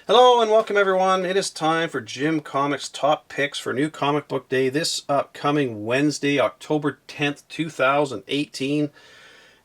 Hello and welcome everyone. It is time for Jim Comics Top Picks for New Comic Book Day this upcoming Wednesday, October 10th, 2018.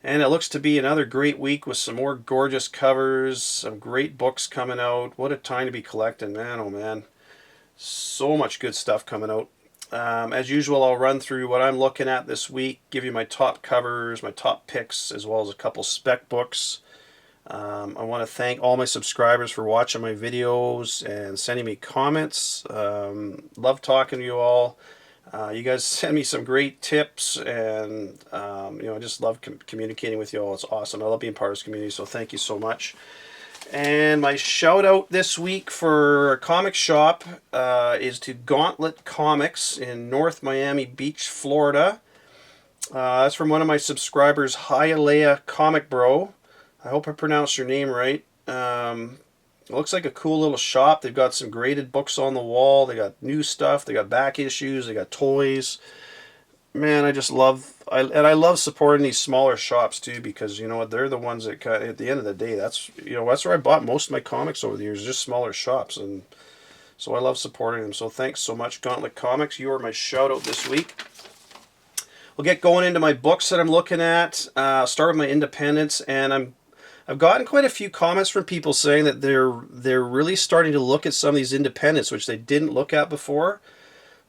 And it looks to be another great week with some more gorgeous covers, some great books coming out. What a time to be collecting, man, oh man. So much good stuff coming out. As usual, I'll run through what I'm looking at this week, give you my top covers, my top picks, as well as a couple spec books. I want to thank all my subscribers for watching my videos and sending me comments. Love talking to you all. You guys send me some great tips, and I just love communicating with you all. It's awesome. I love being part of this community, so thank you so much. And my shout out this week for a comic shop is to Gauntlet Comics in North Miami Beach, Florida. That's from one of my subscribers, Hialeah Comic Bro. I hope I pronounced your name right. It looks like a cool little shop. They've got some graded books on the wall. They got new stuff. They got back issues. They got toys. Man, I just love, I love supporting these smaller shops too, because you know what, they're the ones that at the end of the day, that's that's where I bought most of my comics over the years, just smaller shops, and so I love supporting them. So thanks so much, Gauntlet Comics. You are my shout out this week. We'll get going into my books that I'm looking at. Start with my independents, and I've gotten quite a few comments from people saying that they're really starting to look at some of these independents, which they didn't look at before.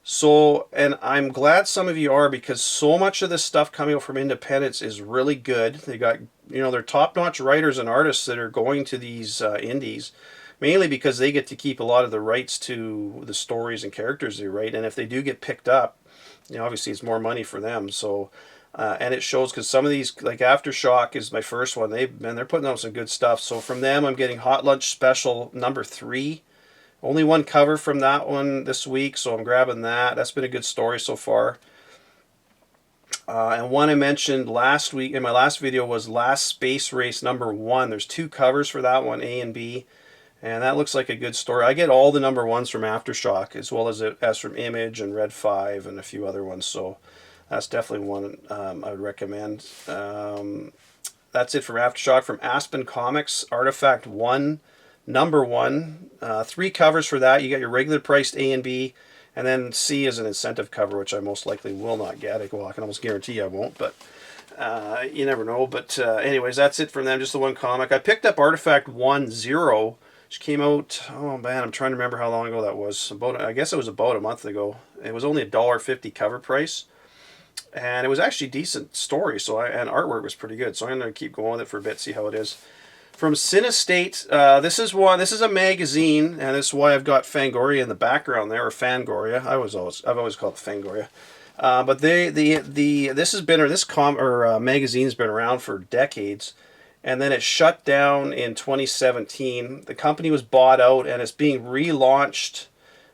So, and I'm glad some of you are, because so much of this stuff coming out from independents is really good. They got, they're top-notch writers and artists that are going to these indies, mainly because they get to keep a lot of the rights to the stories and characters they write. And if they do get picked up, obviously it's more money for them. So, and it shows, because some of these, like Aftershock is my first one. They're putting out some good stuff. So from them, I'm getting Hot Lunch Special number 3. Only one cover from that one this week, so I'm grabbing that. That's been a good story so far. And one I mentioned last week in my last video was Last Space Race number 1. There's 2 covers for that one, A and B. And that looks like a good story. I get all the number 1s from Aftershock, as well as from Image and Red 5 and a few other ones. So that's definitely one I would recommend. That's it from Aftershock. From Aspen Comics, Artifact 1. Number 1, 3 covers for that. You got your regular priced A and B, and then C is an incentive cover, which I most likely will not get. Well, I can almost guarantee I won't, but you never know. But anyways, that's it from them, just the one comic. I picked up Artifact 1-0, which came out, oh man, I'm trying to remember how long ago that was. I guess it was about a month ago. It was only $1.50 cover price, and it was actually a decent story, and artwork was pretty good, so I'm going to keep going with it for a bit, see how it is. From Cinestate, this is a magazine, and this is why I've got Fangoria in the background there, or Fangoria. I've always called it Fangoria. But this magazine's been around for decades, and then it shut down in 2017. The company was bought out, and it's being relaunched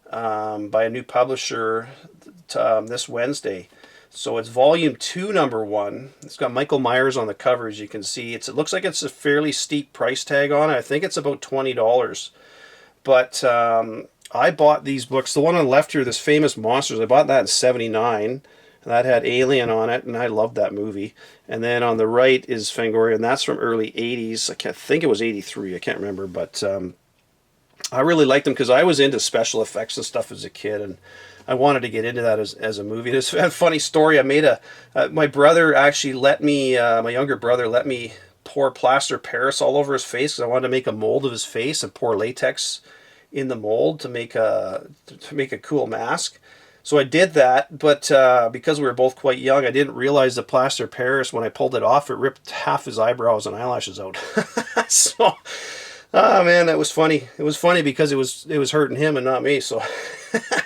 by a new publisher this Wednesday. So it's volume 2, number 1. It's got Michael Myers on the cover, as you can see. It looks like it's a fairly steep price tag on it. I think it's about $20. But I bought these books. The one on the left here, this Famous Monsters, I bought that in '79. And that had Alien on it, and I loved that movie. And then on the right is Fangoria, and that's from early 80s. I think it was 83. I can't remember. But I really liked them because I was into special effects and stuff as a kid, and I wanted to get into that as a movie. It's a funny story. I made my brother actually let me, my younger brother let me pour plaster Paris all over his face, because I wanted to make a mold of his face and pour latex in the mold to make a cool mask. So I did that, but because we were both quite young, I didn't realize the plaster Paris, when I pulled it off, it ripped half his eyebrows and eyelashes out. So, oh man, that was funny. It was funny because it was hurting him and not me. So,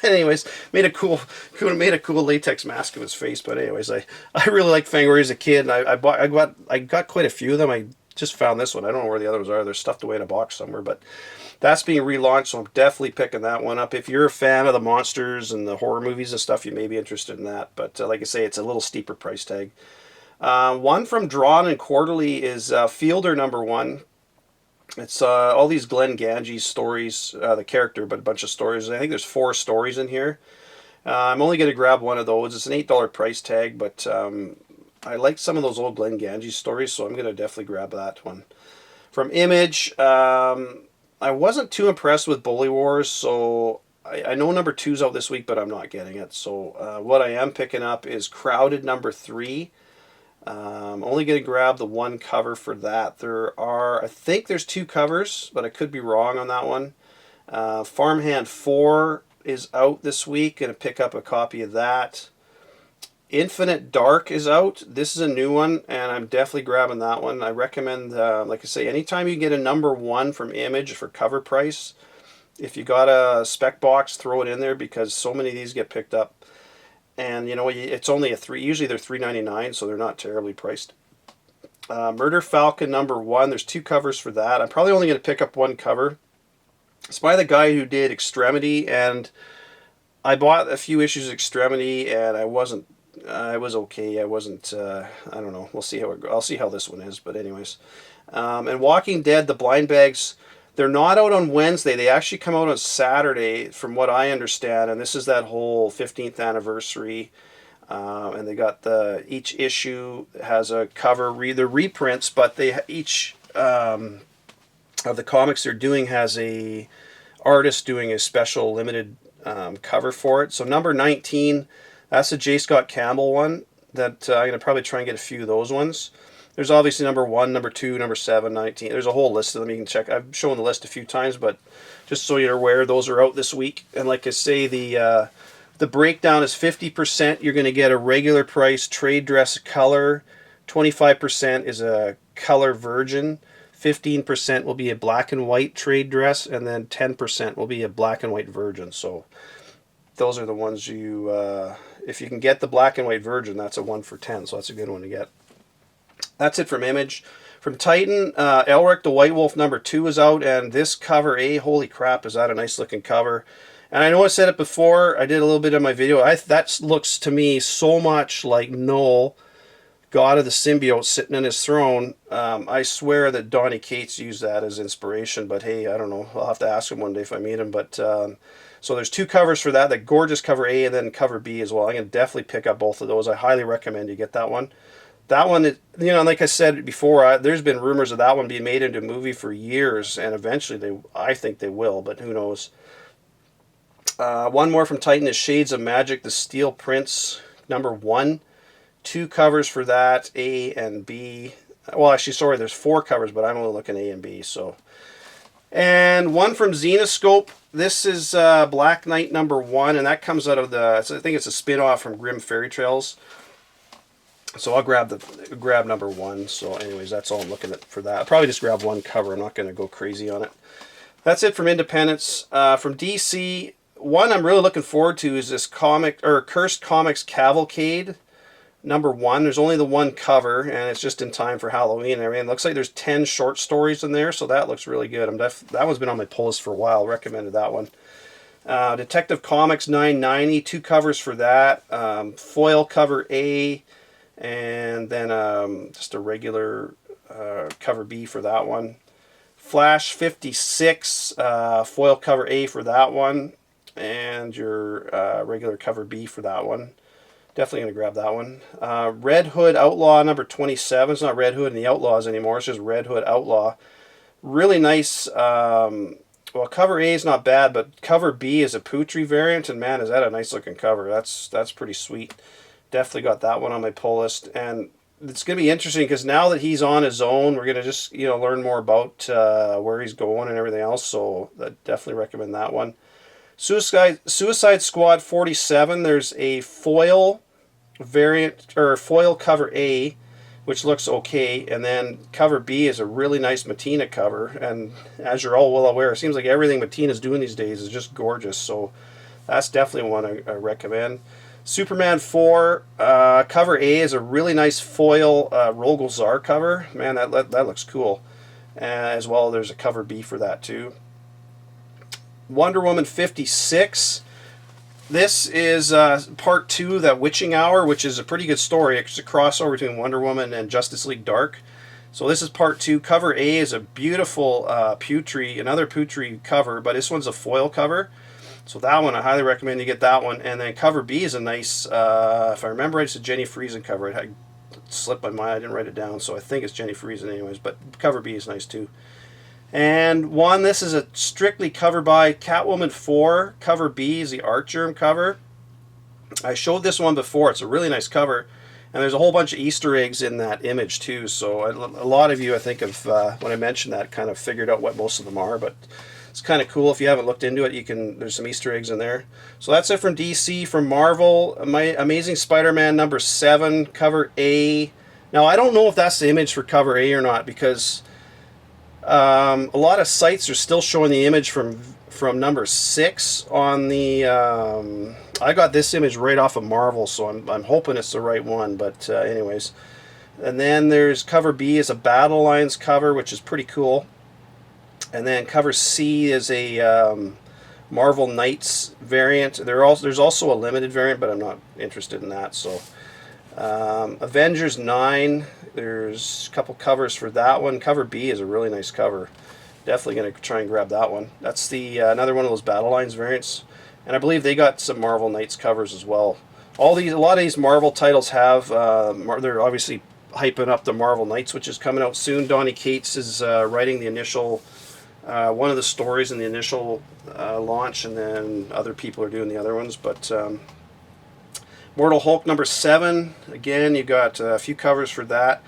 anyways, made a cool latex mask of his face. But anyways, I really liked Fangoria as a kid, and I got quite a few of them. I just found this one. I don't know where the other ones are. They're stuffed away in a box somewhere. But that's being relaunched, so I'm definitely picking that one up. If you're a fan of the monsters and the horror movies and stuff, you may be interested in that. But like I say, it's a little steeper price tag. One from Drawn and Quarterly is Fielder number 1. It's all these Glenn Ganges stories, the character, but a bunch of stories. I think there's 4 stories in here. I'm only going to grab one of those. It's an $8 price tag, but I like some of those old Glenn Ganges stories, so I'm going to definitely grab that one. From Image, I wasn't too impressed with Bully Wars, so I know number 2's out this week, but I'm not getting it. So what I am picking up is Crowded number 3. Only going to grab the one cover for that. I think there's 2 covers, but I could be wrong on that one. Farmhand 4 is out this week. Going to pick up a copy of that. Infinite Dark is out. This is a new one, and I'm definitely grabbing that one. I recommend, like I say, anytime you get a number 1 from Image for cover price, if you got a spec box, throw it in there, because so many of these get picked up. And you know, it's only a 3. Usually they're $3.99, so they're not terribly priced. Murder Falcon number 1. There's 2 covers for that. I'm probably only going to pick up 1 cover. It's by the guy who did Extremity, and I bought a few issues of Extremity, and I was okay. I wasn't. I don't know. We'll see how I'll see how this one is. But anyways, and Walking Dead, the blind bags. They're not out on Wednesday. They actually come out on Saturday, from what I understand. And this is that whole 15th anniversary. And they got each issue has a cover. They're reprints, but each of the comics they're doing has a artist doing a special limited cover for it. So number 19, that's a J. Scott Campbell one. That I'm going to probably try and get a few of those ones. There's obviously number 1, number 2, number 7, 19. There's a whole list of them you can check. I've shown the list a few times, but just so you're aware, those are out this week. And like I say, the breakdown is 50%. You're going to get a regular price trade dress color. 25% is a color virgin. 15% will be a black and white trade dress, and then 10% will be a black and white virgin. So those are the ones if you can get the black and white virgin, that's a 1 for 10. So that's a good one to get. That's it from Image. From Titan, Elric The White Wolf number 2 is out, and this cover, holy crap, is that a nice looking cover. And I know I said it before, I did a little bit of my video, that looks to me so much like Noel, God of the Symbiote, sitting in his throne. I swear that Donny Cates used that as inspiration, but hey, I don't know, I'll have to ask him one day if I meet him. But so there's 2 covers for that, the gorgeous cover A and then cover B as well. I'm going to definitely pick up both of those. I highly recommend you get that one. That one, you know, like I said before, there's been rumors of that one being made into a movie for years, and eventually I think they will, but who knows. One more from Titan is Shades of Magic, the Steel Prince, number 1. 2 covers for that, A and B. Well, actually, sorry, there's 4 covers, but I'm only looking A and B, so. And one from Xenoscope. This is Black Knight number 1, and that comes out of I think it's a spin-off from Grimm Fairy Trails. So I'll grab number 1. So anyways, that's all I'm looking at for that. I'll probably just grab 1 cover. I'm not going to go crazy on it. That's it from Independence. From DC, one I'm really looking forward to is this Cursed Comics Cavalcade number 1. There's only the 1 cover, and it's just in time for Halloween and everything. It looks like there's 10 short stories in there, so that looks really good. That one's been on my pull list for a while. Recommended that one. Detective Comics 990, 2 covers for that. Foil cover A, and then just a regular cover B for that one. Flash 56, foil cover A for that one, and your regular cover B for that one. Definitely going to grab that one. Red Hood Outlaw number 27. It's not Red Hood and the Outlaws anymore. It's just Red Hood Outlaw. Really nice. Well, cover A is not bad, but cover B is a Putri variant, and man, is that a nice looking cover. That's pretty sweet. Definitely got that one on my pull list, and it's going to be interesting because now that he's on his own, we're going to just learn more about where he's going and everything else. So I definitely recommend that one. Suicide Squad 47. There's a foil variant or foil cover A, which looks okay, and then cover B is a really nice Matina cover. And as you're all well aware, it seems like everything Matina's doing these days is just gorgeous. So that's definitely one I recommend. Superman 4, cover A is a really nice foil Rogol Zar cover. Man, that looks cool. As well, there's a cover B for that too. Wonder Woman 56. This is part 2 of that Witching Hour, which is a pretty good story. It's a crossover between Wonder Woman and Justice League Dark. So this is part 2. Cover A is a beautiful another Putri cover, but this one's a foil cover. So that one, I highly recommend you get that one. And then cover B is a nice, if I remember right, it's a Jenny Friesen cover. It slipped my mind, I didn't write it down, so I think it's Jenny Friesen anyways, but cover B is nice too. And one, this is a strictly cover by Catwoman 4. Cover B is the Art Germ cover. I showed this one before. It's a really nice cover. And there's a whole bunch of Easter eggs in that image too. So a lot of you, I think, of when I mentioned that, kind of figured out what most of them are. But it's kind of cool. If you haven't looked into it, you can. There's some Easter eggs in there. So that's it from DC. From Marvel, my Amazing Spider-Man number 7, cover A. Now I don't know if that's the image for cover A or not, because a lot of sites are still showing the image from number 6 on the. I got this image right off of Marvel, so I'm hoping it's the right one. But anyways, and then there's cover B is a Battle Lines cover, which is pretty cool. And then cover C is a Marvel Knights variant. There's also a limited variant, but I'm not interested in that. So Avengers 9, there's a couple covers for that one. Cover B is a really nice cover. Definitely going to try and grab that one. That's the another one of those Battle Lines variants. And I believe they got some Marvel Knights covers as well. A lot of these Marvel titles have, they're obviously hyping up the Marvel Knights, which is coming out soon. Donny Cates is writing the initial, one of the stories in the initial launch, and then other people are doing the other ones. But Mortal Hulk number 7, again, you got a few covers for that.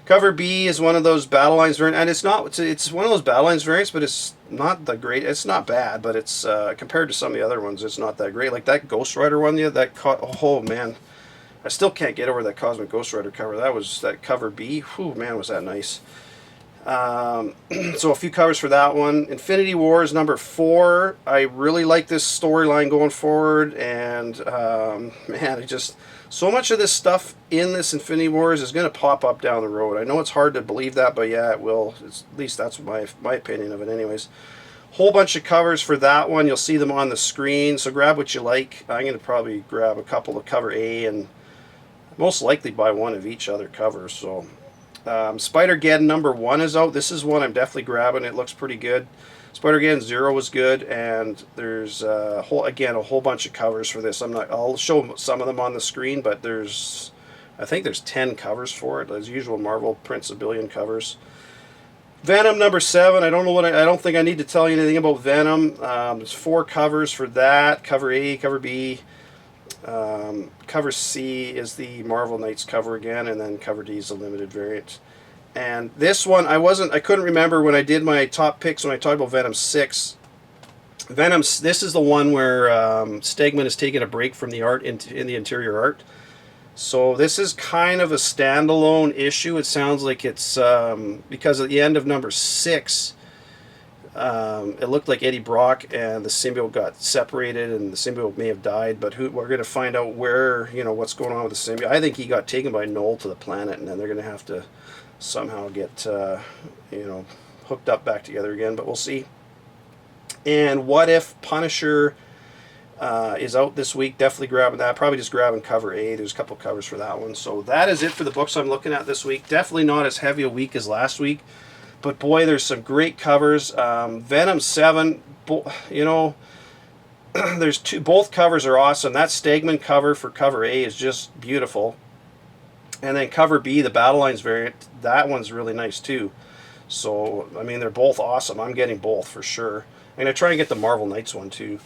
Cover B is one of those Battle Lines variants, and it's one of those Battle Lines variants, but it's not the great. It's not bad, but it's compared to some of the other ones, it's not that great. Like that Ghost Rider one, oh man, I still can't get over that Cosmic Ghost Rider cover. That cover B. Whew, man, was that nice. So a few covers for that one. Infinity Wars number 4. I really like this storyline going forward, and man, so much of this stuff in this Infinity Wars is going to pop up down the road. I know it's hard to believe that, but yeah, it will. At least that's my opinion of it anyways. Whole bunch of covers for that one. You'll see them on the screen, so grab what you like. I'm going to probably grab a couple of cover A and most likely buy one of each other cover. So Spider-Geddon number 1 is out. This is one I'm definitely grabbing. It looks pretty good. Spider-Geddon 0 was good, and there's a whole bunch of covers for this. I'll show some of them on the screen, but I think there's 10 covers for it, as usual. Marvel prints a billion covers. Venom number 7. I don't think I need to tell you anything about Venom. There's 4 covers for that. Cover A, cover B. Cover C is the Marvel Knights cover again, and then cover D is the limited variant. And this one, I couldn't remember when I did my top picks when I talked about Venom 6. This is the one where Stegman is taking a break from the art in the interior art. So this is kind of a standalone issue. It sounds like it's because at the end of number 6, it looked like Eddie Brock and the symbiote got separated, and the symbiote may have died. But we're going to find out what's going on with the symbiote. I think he got taken by Null to the planet, and then they're going to have to somehow get hooked up back together again, but we'll see. And What If Punisher is out this week. Definitely grabbing that. Probably just grabbing cover A. There's a couple covers for that one. So that is it for the books I'm looking at this week. Definitely not as heavy a week as last week, but boy, there's some great covers. Venom 7, there's two. Both covers are awesome. That Stegman cover for cover A is just beautiful. And then cover B, the Battle Lines variant, that one's really nice too. So, I mean, they're both awesome. I'm getting both for sure. I'm going to try and get the Marvel Knights one too.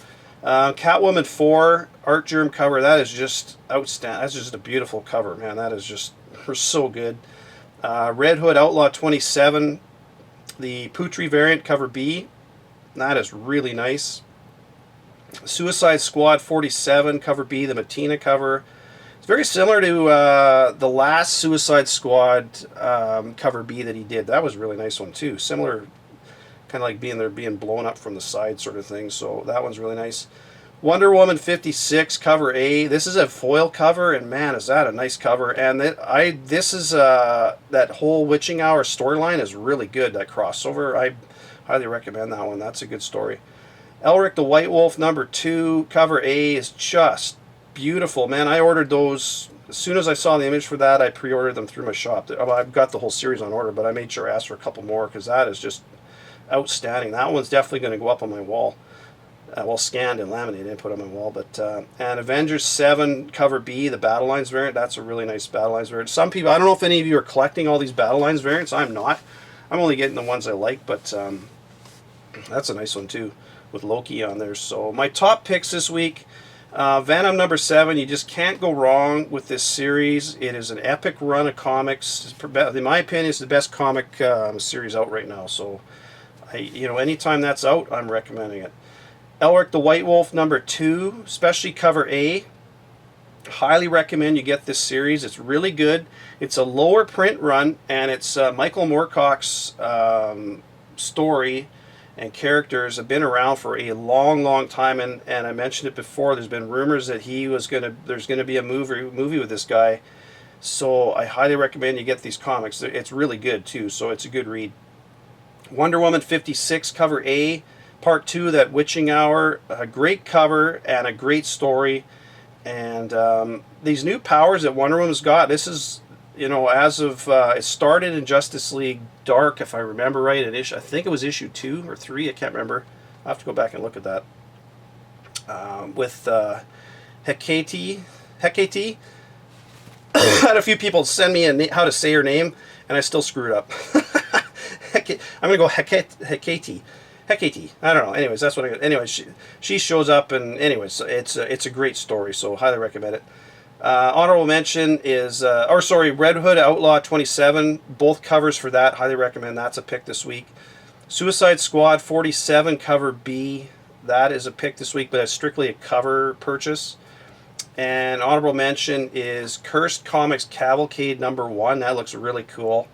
Catwoman 4, Art Germ cover, that is just outstanding. That's just a beautiful cover, man. That is just so good. Red Hood Outlaw 27, the Putri variant, cover B. That is really nice. Suicide Squad 47, cover B, the Matina cover. It's very similar to the last Suicide Squad cover B that he did. That was a really nice one too. Similar, kind of like being blown up from the side sort of thing. So that one's really nice. Wonder Woman 56, cover A. This is a foil cover, and man, is that a nice cover. And this is that whole Witching Hour storyline is really good. That crossover, I highly recommend that one. That's a good story. Elric the White Wolf number 2, cover A is just beautiful, man. I ordered those as soon as I saw the image for that. I pre-ordered them through my shop. I've got the whole series on order, but I made sure I asked for a couple more because that is just outstanding. That one's definitely going to go up on my wall. Well, scanned and laminated and put on my wall. But and Avengers 7 cover B, the Battle Lines variant. That's a really nice Battle Lines variant. Some people, I don't know if any of you are collecting all these Battle Lines variants. I'm not. I'm only getting the ones I like, but That's a nice one too, with Loki on there. So my top picks this week, Venom #7. You just can't go wrong with this series. It is an epic run of comics. In my opinion, it's the best comic series out right now. So, anytime that's out, I'm recommending it. Elric The White Wolf #2, especially cover A. Highly recommend you get this series. It's really good. It's a lower print run, and it's Michael Moorcock's story and characters have been around for a long time, and I mentioned it before, there's been rumors that there's gonna be a movie with this guy. So I highly recommend you get these comics. It's really good too, so it's a good read. Wonder Woman 56 cover A, part 2, that witching hour, a great cover and a great story. And these new powers that Wonder Woman's got, this is, as of it started in Justice League Dark, if I remember right, I think it was issue 2 or 3, I can't remember. I'll have to go back and look at that. With Hecate. I had a few people send me how to say her name, and I still screwed up. I'm gonna go Hecate. I don't know. Anyways, that's what I got. Anyways, she shows up, and anyways, it's a great story, so highly recommend it. Honorable mention is, Red Hood Outlaw 27. Both covers for that. Highly recommend. That's a pick this week. Suicide Squad 47 cover B. That is a pick this week, but it's strictly a cover purchase. And honorable mention is Cursed Comics Cavalcade #1. That looks really cool.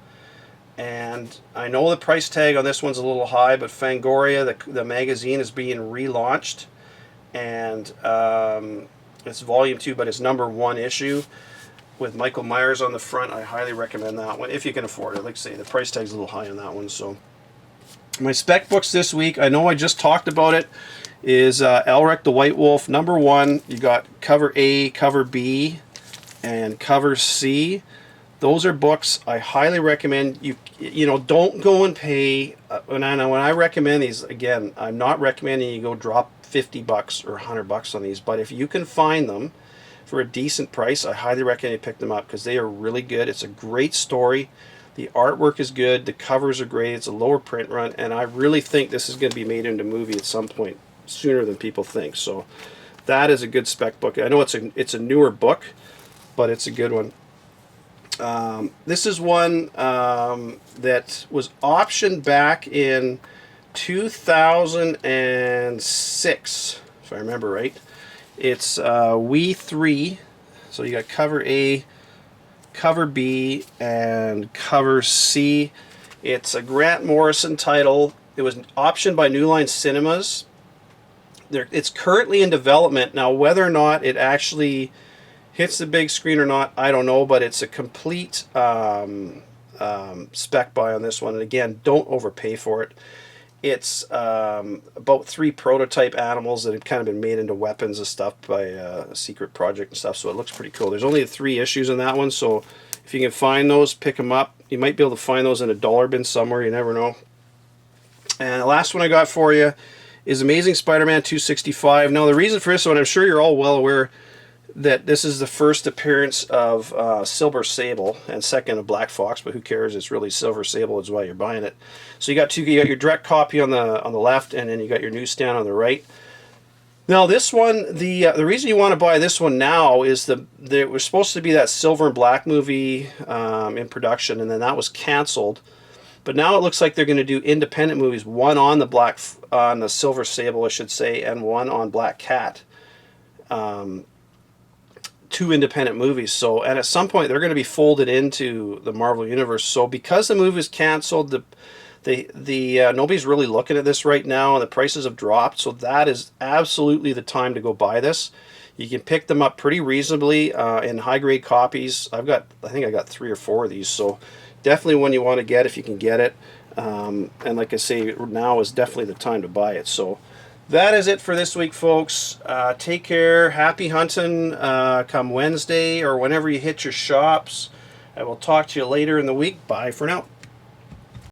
And I know the price tag on this one's a little high, but Fangoria, the magazine, is being relaunched. And it's volume 2, but it's #1 issue with Michael Myers on the front. I highly recommend that one if you can afford it. Like I say, the price tag's a little high on that one. So my spec books this week, I know I just talked about it, is Elric The White Wolf #1. You got cover A, cover B, and cover C. Those are books I highly recommend. Don't go and pay. When I recommend these, again, I'm not recommending you go drop $50 or $100 on these, but if you can find them for a decent price, I highly recommend you pick them up because they are really good. It's a great story. The artwork is good. The covers are great. It's a lower print run, and I really think this is going to be made into a movie at some point sooner than people think. So that is a good spec book. I know it's a newer book, but it's a good one. This is one that was optioned back in 2006, if I remember right. It's We 3. So you got cover A, cover B, and cover C. It's a Grant Morrison title. It was optioned by New Line Cinemas. It's currently in development. Now, whether or not it actually hits the big screen or not, I don't know, but it's a complete spec buy on this one. And again, don't overpay for it. It's about 3 prototype animals that had kind of been made into weapons and stuff by a secret project and stuff, so it looks pretty cool. There's only 3 issues in that one, so if you can find those, pick them up. You might be able to find those in a dollar bin somewhere, you never know. And the last one I got for you is Amazing Spider-Man 265. Now, the reason for this one, I'm sure you're all well aware that this is the first appearance of Silver Sable and second of Black Fox, but who cares? It's really Silver Sable is why you're buying it. So you got your direct copy on the left, and then you got your newsstand on the right. Now this one, the reason you want to buy this one now is there was supposed to be that Silver and Black movie in production, and then that was canceled. But now it looks like they're going to do independent movies, one on the Silver Sable, I should say, and one on Black Cat. 2 independent movies. So, and at some point they're going to be folded into the Marvel Universe. So because the movie is canceled, nobody's really looking at this right now, and the prices have dropped. So that is absolutely the time to go buy this. You can pick them up pretty reasonably in high grade copies. I think I got 3 or 4 of these. So definitely one you want to get if you can get it. And like I say, now is definitely the time to buy it. So that is it for this week, folks. Take care. Happy hunting come Wednesday or whenever you hit your shops. I will talk to you later in the week. Bye for now.